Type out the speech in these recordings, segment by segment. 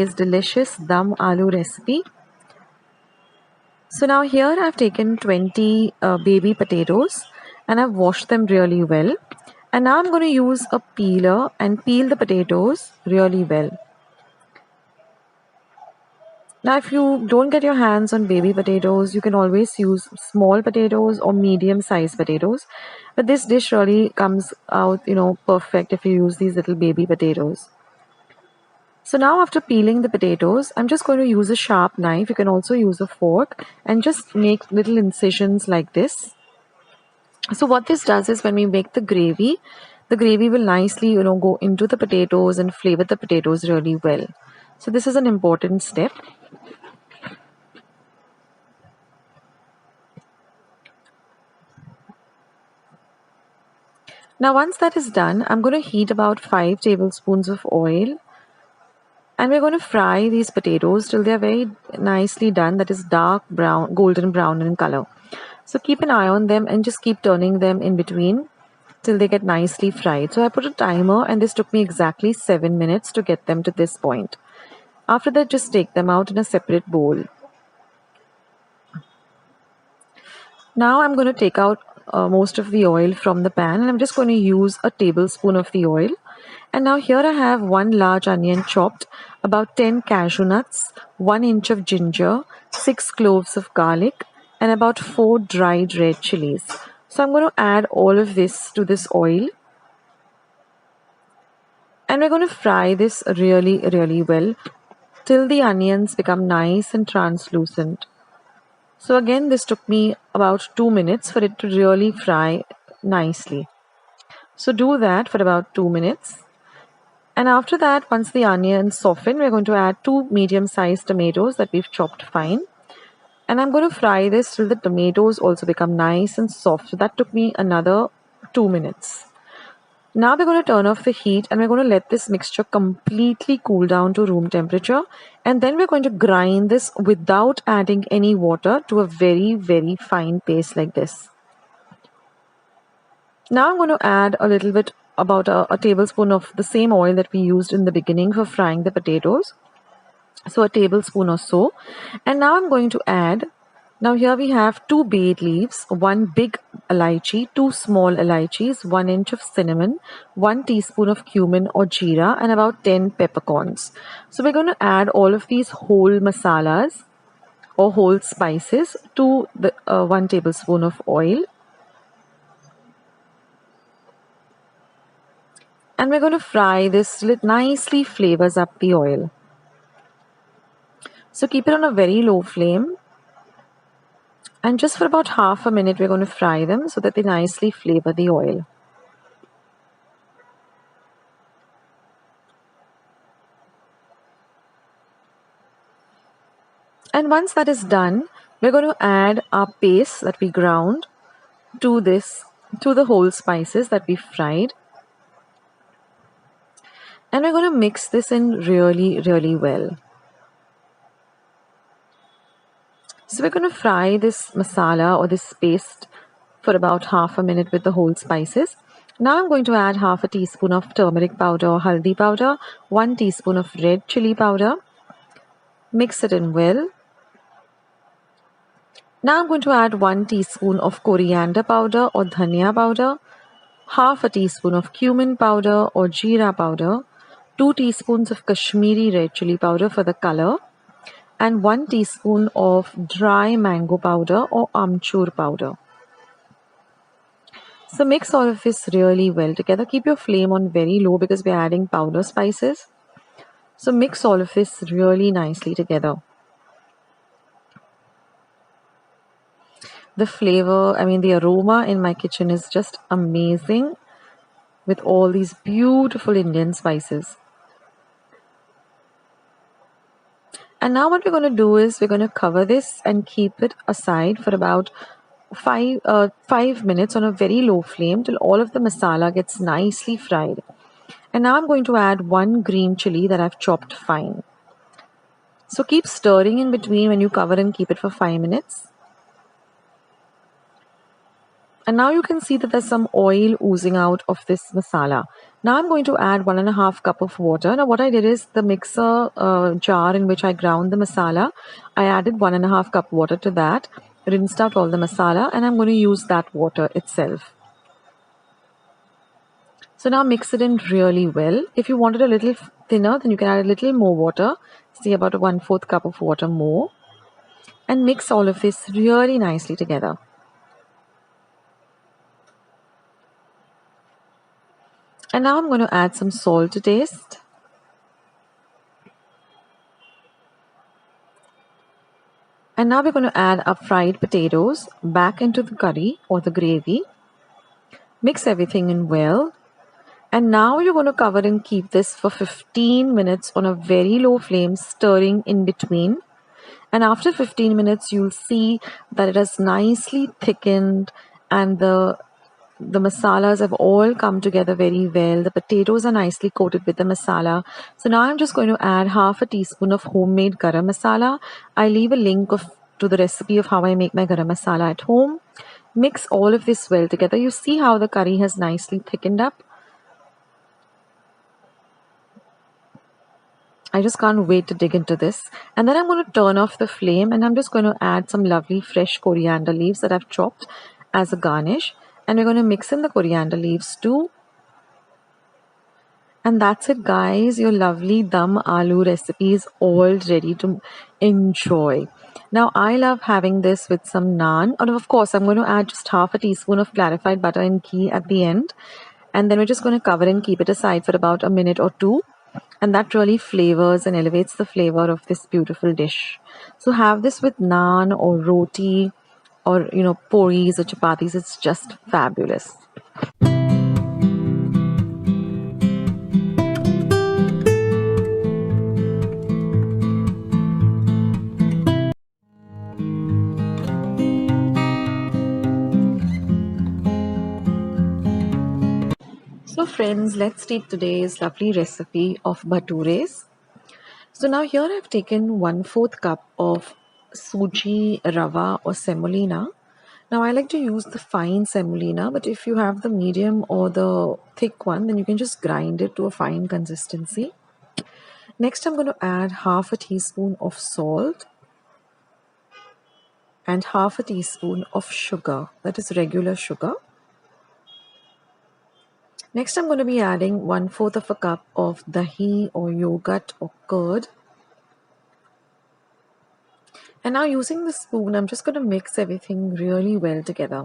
Is delicious dum aloo recipe. So now here I've taken 20 baby potatoes and I've washed them really well. And now I'm going to use a peeler and peel the potatoes really well. Now if you don't get your hands on baby potatoes, you can always use small potatoes or medium sized potatoes. But this dish really comes out, perfect if you use these little baby potatoes. So now after peeling the potatoes, I'm just going to use a sharp knife. You can also use a fork and just make little incisions like this. So what this does is when we make the gravy will nicely, go into the potatoes and flavor the potatoes really well. So this is an important step. Now once that is done, I'm going to heat about 5 tablespoons of oil. And we're going to fry these potatoes till they're very nicely done, that is dark brown, golden brown in color. So keep an eye on them and just keep turning them in between till they get nicely fried. So I put a timer and this took me exactly 7 minutes to get them to this point. After that, just take them out in a separate bowl. Now I'm going to take out most of the oil from the pan and I'm just going to use a tablespoon of the oil. And now here I have 1 large onion chopped, about 10 cashew nuts, 1 inch of ginger, 6 cloves of garlic, and about 4 dried red chilies. So I'm going to add all of this to this oil. And we're going to fry this really, really well till the onions become nice and translucent. So again, this took me about 2 minutes for it to really fry nicely. So do that for about 2 minutes. And after that, once the onions soften, we're going to add 2 medium-sized tomatoes that we've chopped fine. And I'm going to fry this till the tomatoes also become nice and soft. So that took me another 2 minutes. Now we're going to turn off the heat and we're going to let this mixture completely cool down to room temperature. And then we're going to grind this without adding any water to a very, very fine paste like this. Now I'm going to add a little bit, about a tablespoon of the same oil that we used in the beginning for frying the potatoes. So a tablespoon or so. And now I'm going to add, now here we have 2 bay leaves, 1 big elaichi, 2 small elaichis, 1 inch of cinnamon, 1 teaspoon of cumin or jeera, and about 10 peppercorns. So we're going to add all of these whole masalas or whole spices to the 1 tablespoon of oil. And we're going to fry this till it nicely flavors up the oil. So keep it on a very low flame. And just for about half a minute, we're going to fry them so that they nicely flavor the oil. And once that is done, we're going to add our paste that we ground to the whole spices that we fried. And we're going to mix this in really, really well. So we're going to fry this masala or this paste for about half a minute with the whole spices. Now I'm going to add half a teaspoon of turmeric powder or haldi powder, 1 teaspoon of red chili powder. Mix it in well. Now I'm going to add 1 teaspoon of coriander powder or dhania powder, half a teaspoon of cumin powder or jeera powder, 2 teaspoons of Kashmiri red chili powder for the color, and 1 teaspoon of dry mango powder or amchur powder. So mix all of this really well together. Keep your flame on very low because we're adding powder spices. So mix all of this really nicely together. The flavor, the aroma in my kitchen is just amazing with all these beautiful Indian spices. And now what we're going to do is we're going to cover this and keep it aside for about 5 minutes on a very low flame till all of the masala gets nicely fried. And now I'm going to add 1 green chili that I've chopped fine. So keep stirring in between when you cover and keep it for 5 minutes. And now you can see that there's some oil oozing out of this masala. Now I'm going to add 1.5 cup of water. Now what I did is the mixer jar in which I ground the masala, I added 1.5 cup water to that, rinsed out all the masala, and I'm going to use that water itself. So now mix it in really well. If you want it a little thinner, then you can add a little more water, say about a 1/4 cup of water more, and mix all of this really nicely together. And now I'm going to add some salt to taste. And now we're going to add our fried potatoes back into the curry or the gravy. Mix everything in well. And now you're going to cover and keep this for 15 minutes on a very low flame, stirring in between. And after 15 minutes, you'll see that it has nicely thickened and the masalas have all come together very well. The potatoes are nicely coated with the masala. So now I'm just going to add 1/2 teaspoon of homemade garam masala. I leave a link to the recipe of how I make my garam masala at home. Mix all of this well together. You see how the curry has nicely thickened up. I just can't wait to dig into this. And then I'm going to turn off the flame and I'm just going to add some lovely fresh coriander leaves that I've chopped as a garnish. And we're going to mix in the coriander leaves too. And that's it, guys. Your lovely dum aloo recipe is all ready to enjoy. Now, I love having this with some naan. And of course, I'm going to add just 1/2 teaspoon of clarified butter and ghee at the end. And then we're just going to cover and keep it aside for about a minute or two. And that really flavors and elevates the flavor of this beautiful dish. So have this with naan or roti or, puris or chapatis. It's just fabulous. So friends, let's take today's lovely recipe of bhaturas. So now here I've taken 1/4 cup of suji, rava or semolina. Now I like to use the fine semolina, but if you have the medium or the thick one, then you can just grind it to a fine consistency. Next I'm going to add 1/2 teaspoon of salt and 1/2 teaspoon of sugar, that is regular sugar. Next I'm going to be adding 1/4 of a cup of dahi or yogurt or curd. And now using the spoon, I'm just going to mix everything really well together.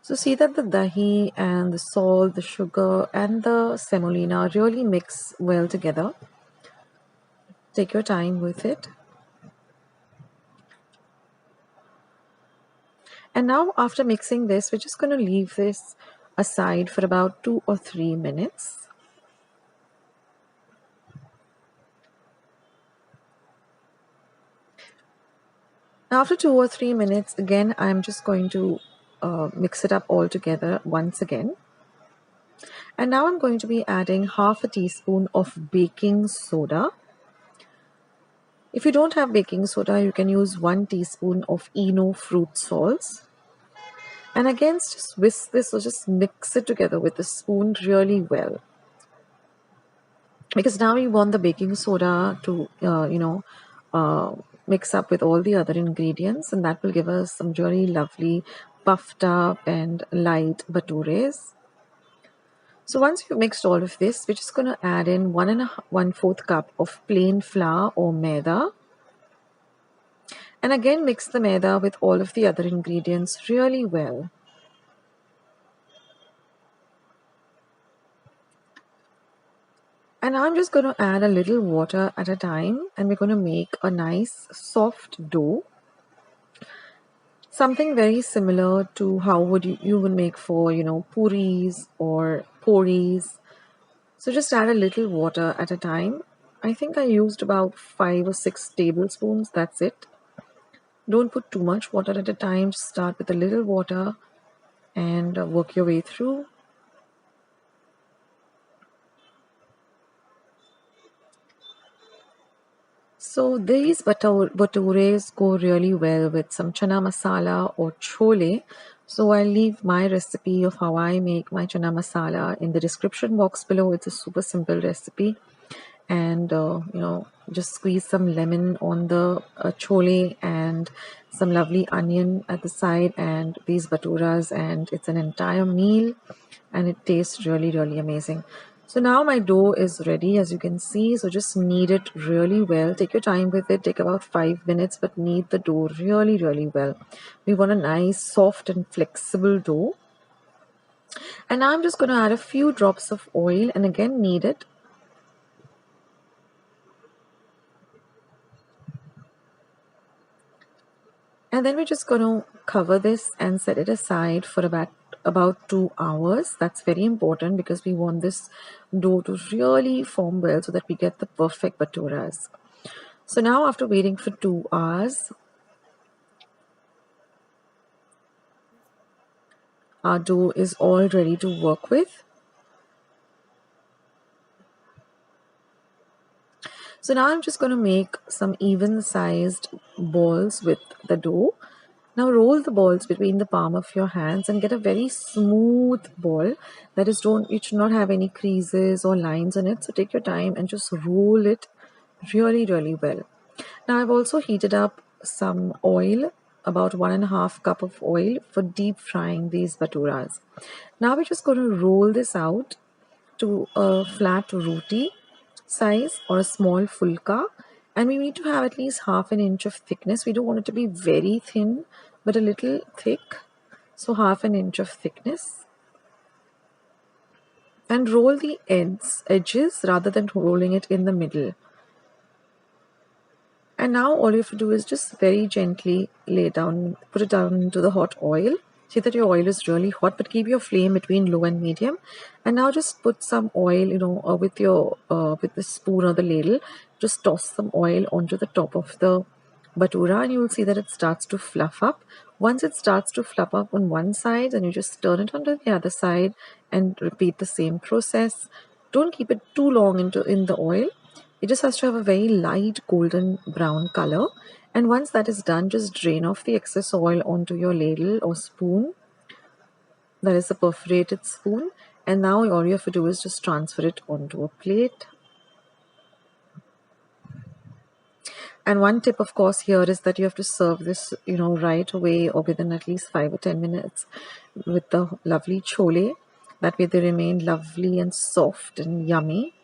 So see that the dahi and the salt, the sugar and the semolina really mix well together. Take your time with it. And now after mixing this, we're just going to leave this aside for about 2 or 3 minutes. Now after 2 or 3 minutes, again, I'm just going to mix it up all together once again. And now I'm going to be adding 1/2 teaspoon of baking soda. If you don't have baking soda, you can use 1 teaspoon of Eno fruit salts. And again, just whisk this or just mix it together with the spoon really well. Because now we want the baking soda to, mix up with all the other ingredients, and that will give us some really lovely puffed up and light bhatures. So once you've mixed all of this, we're just going to add in 1 1/4 cup of plain flour or maida. And again, mix the maida with all of the other ingredients really well. And I'm just going to add a little water at a time, and we're going to make a nice soft dough. Something very similar to how you would make for, puris or puris. So just add a little water at a time. I think I used about 5 or 6 tablespoons. That's it. Don't put too much water at a time. Just start with a little water and work your way through. So these bhatures go really well with some chana masala or chole. So I'll leave my recipe of how I make my chana masala in the description box below. It's a super simple recipe. And just squeeze some lemon on the chole and some lovely onion at the side and these bhaturas, and it's an entire meal and it tastes really, really amazing. So now my dough is ready, as you can see. So just knead it really well. Take your time with it. Take about 5 minutes, but knead the dough really, really well. We want a nice, soft and flexible dough. And now I'm just going to add a few drops of oil and again knead it. And then we're just going to cover this and set it aside for about 2 hours. That's very important because we want this dough to really form well so that we get the perfect bhaturas. So now after waiting for 2 hours, our dough is all ready to work with. So now I'm just going to make some even sized balls with the dough. Now roll the balls between the palm of your hands and get a very smooth ball. That is, it should not have any creases or lines on it. So take your time and just roll it really, really well. Now I've also heated up some oil, about 1.5 cup of oil for deep frying these bhaturas. Now we're just going to roll this out to a flat roti size or a small fulka, and we need to have at least half an inch of thickness. We don't want it to be very thin but a little thick, so half an inch of thickness. And roll the edges rather than rolling it in the middle. And now all you have to do is just very gently put it down into the hot oil. See that your oil is really hot, but keep your flame between low and medium. And now just put some oil, with the spoon or the ladle, just toss some oil onto the top of the bhatura, and you will see that it starts to fluff up. Once it starts to fluff up on one side, then you just turn it onto the other side and repeat the same process. Don't keep it too long in the oil. It just has to have a very light golden brown color. And once that is done, just drain off the excess oil onto your ladle or spoon. That is a perforated spoon. And now all you have to do is just transfer it onto a plate. And one tip, of course, here is that you have to serve this, right away or within at least 5 or 10 minutes with the lovely chole. That way they remain lovely and soft and yummy.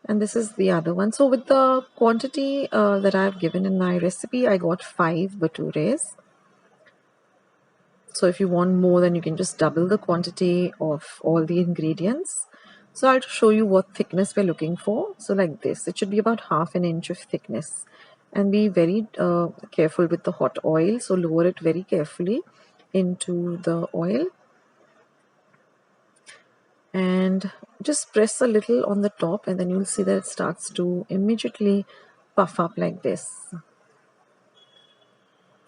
And this is the other one. So with the quantity that I've given in my recipe, I got 5 bhatures. So if you want more, then you can just double the quantity of all the ingredients. So I'll show you what thickness we're looking for. So like this, it should be about half an inch of thickness. And be very careful with the hot oil. So lower it very carefully into the oil. And just press a little on the top, and then you'll see that it starts to immediately puff up like this.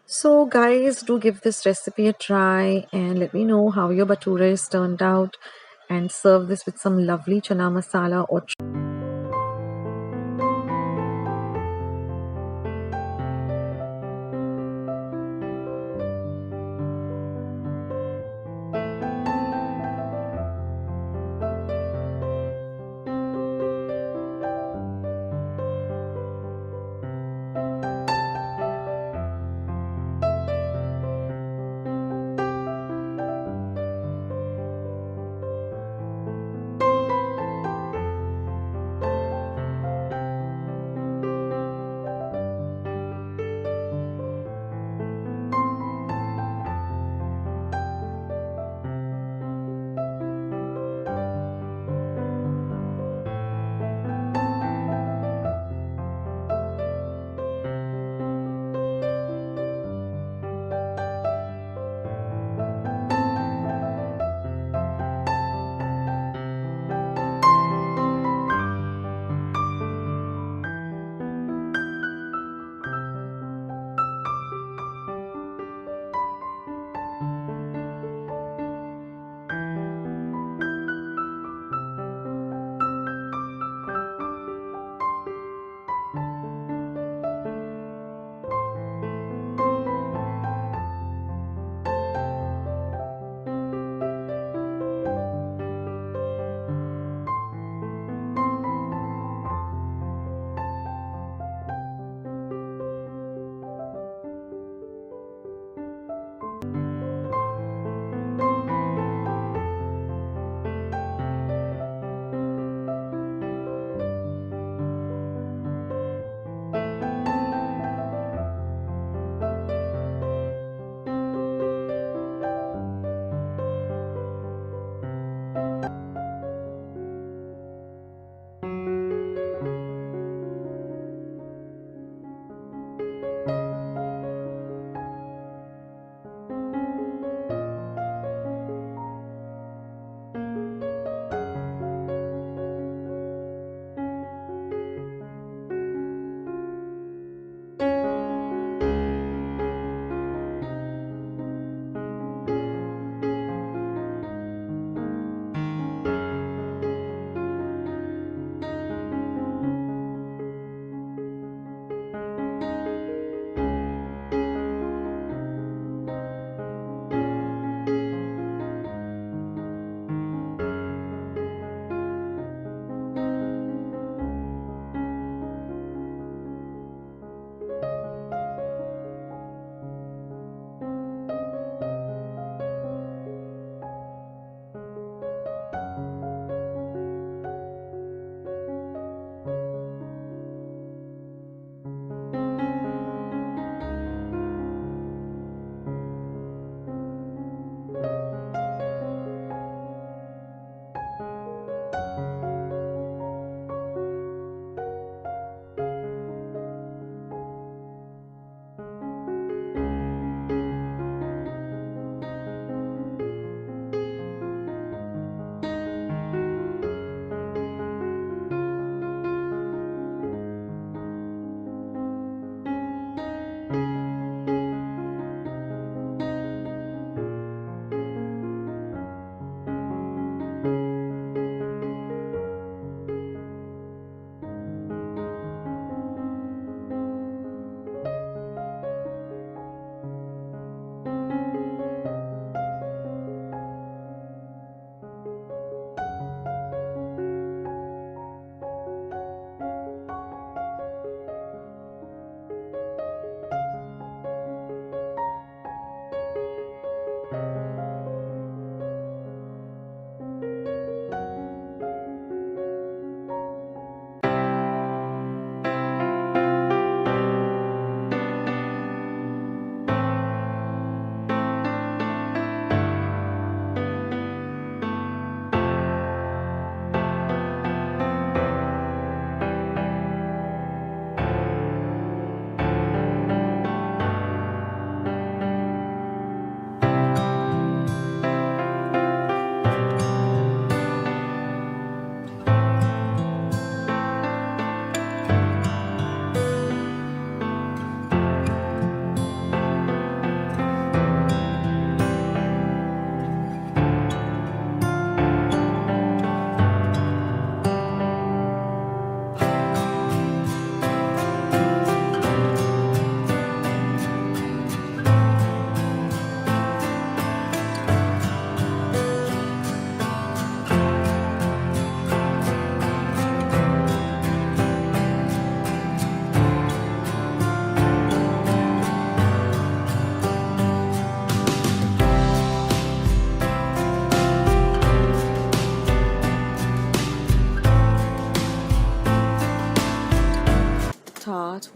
So guys, do give this recipe a try and let me know how your bhaturas turned out, and serve this with some lovely chana masala or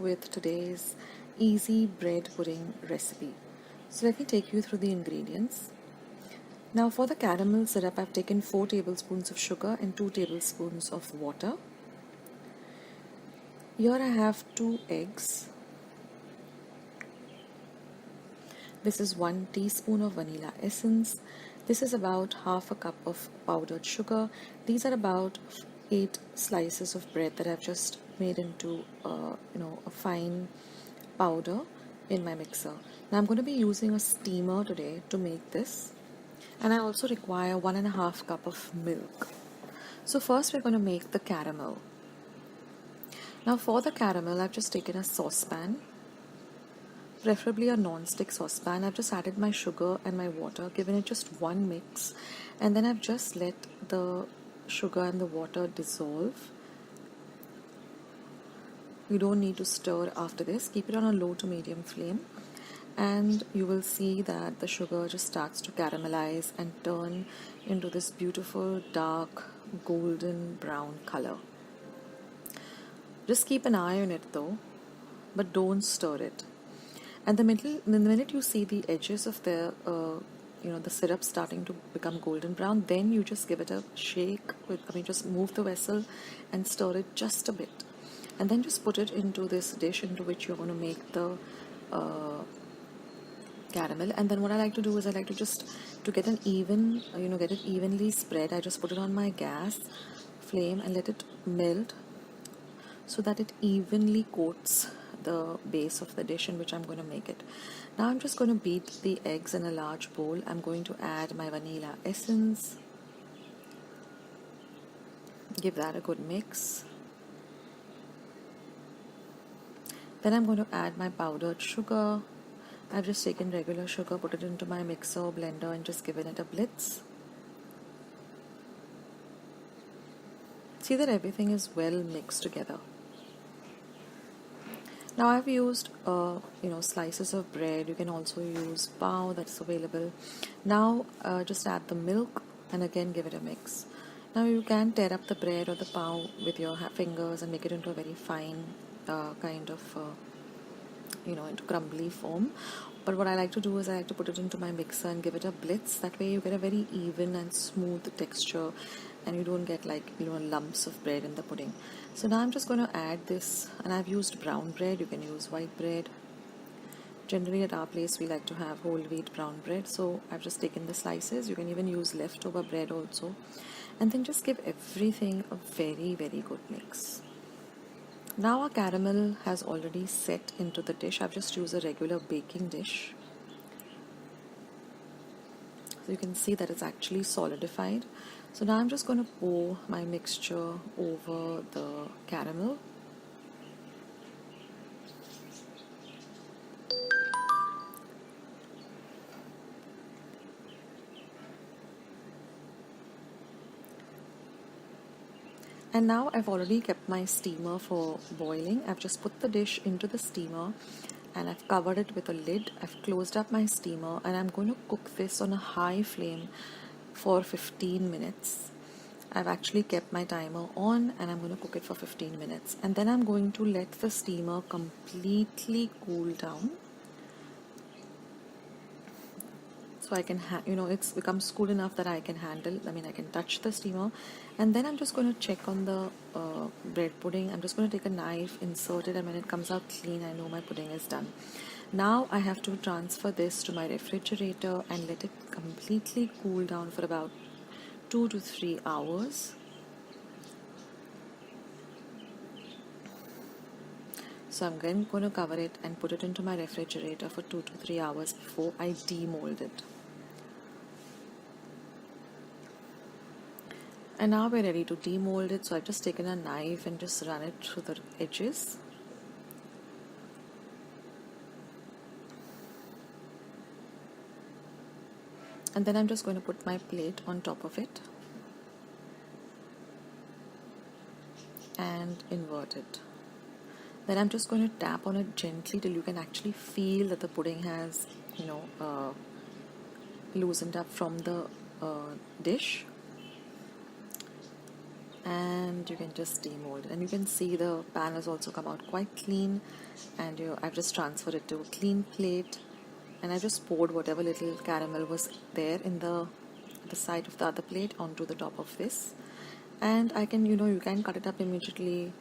with today's easy bread pudding recipe. So let me take you through the ingredients. Now for the caramel syrup, I've taken 4 tablespoons of sugar and 2 tablespoons of water. Here I have 2 eggs. This is 1 teaspoon of vanilla essence. This is about half a cup of powdered sugar. These are about 8 slices of bread that I've just made into a fine powder in my mixer. Now I'm going to be using a steamer today to make this, and I also require 1.5 cup of milk. So first we're going to make the caramel. Now for the caramel, I've just taken a saucepan, preferably a non-stick saucepan. I've just added my sugar and my water, given it just one mix, and then I've just let the sugar and the water dissolve. You don't need to stir after this. Keep it on a low to medium flame, and you will see that the sugar just starts to caramelize and turn into this beautiful dark golden brown color. Just keep an eye on it though, but don't stir it. And the minute you see the edges of the syrup starting to become golden brown, then you just give it a shake just move the vessel and stir it just a bit, and then just put it into this dish into which you're going to make the caramel. And then what I like to do is I like to just to get an even get it evenly spread, I just put it on my gas flame and let it melt so that it evenly coats the base of the dish in which I'm going to make it. Now I'm just going to beat the eggs in a large bowl. I'm going to add my vanilla essence, give that a good mix. Then I'm going to add my powdered sugar. I've just taken regular sugar, put it into my mixer or blender and just given it a blitz. See that everything is well mixed together. Now I've used slices of bread. You can also use pav that's available. Now just add the milk and again give it a mix. Now you can tear up the bread or the pav with your fingers and make it into a very fine into crumbly form. But what I like to do is I like to put it into my mixer and give it a blitz. That way you get a very even and smooth texture, and you don't get lumps of bread in the pudding. So now I'm just going to add this, and I've used brown bread. You can use white bread. Generally at our place we like to have whole wheat brown bread, so I've just taken the slices. You can even use leftover bread also, and then just give everything a very, very good mix. Now our caramel has already set into the dish. I've just used a regular baking dish. So you can see that it's actually solidified. So now I'm just going to pour my mixture over the caramel. And now I've already kept my steamer for boiling. I've just put the dish into the steamer and I've covered it with a lid. I've closed up my steamer and I'm going to cook this on a high flame for 15 minutes. I've actually kept my timer on and I'm going to cook it for 15 minutes. And then I'm going to let the steamer completely cool down. So I can, it's becomes cool enough that I can handle, I can touch the steamer. And then I'm just going to check on the bread pudding. I'm just going to take a knife, insert it, and when it comes out clean, I know my pudding is done. Now I have to transfer this to my refrigerator and let it completely cool down for about 2 to 3 hours. So I'm again going to cover it and put it into my refrigerator for 2 to 3 hours before I demold it. And now we're ready to demold it. So I've just taken a knife and just run it through the edges. And then I'm just going to put my plate on top of it and invert it. Then I'm just going to tap on it gently till you can actually feel that the pudding has loosened up from the dish. and you can just demold it. And you can see the pan has also come out quite clean, and I've just transferred it to a clean plate, and I just poured whatever little caramel was there in the side of the other plate onto the top of this. And I can, you can cut it up immediately,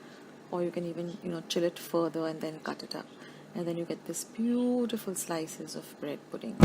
or you can even, chill it further and then cut it up, and then you get this beautiful slices of bread pudding.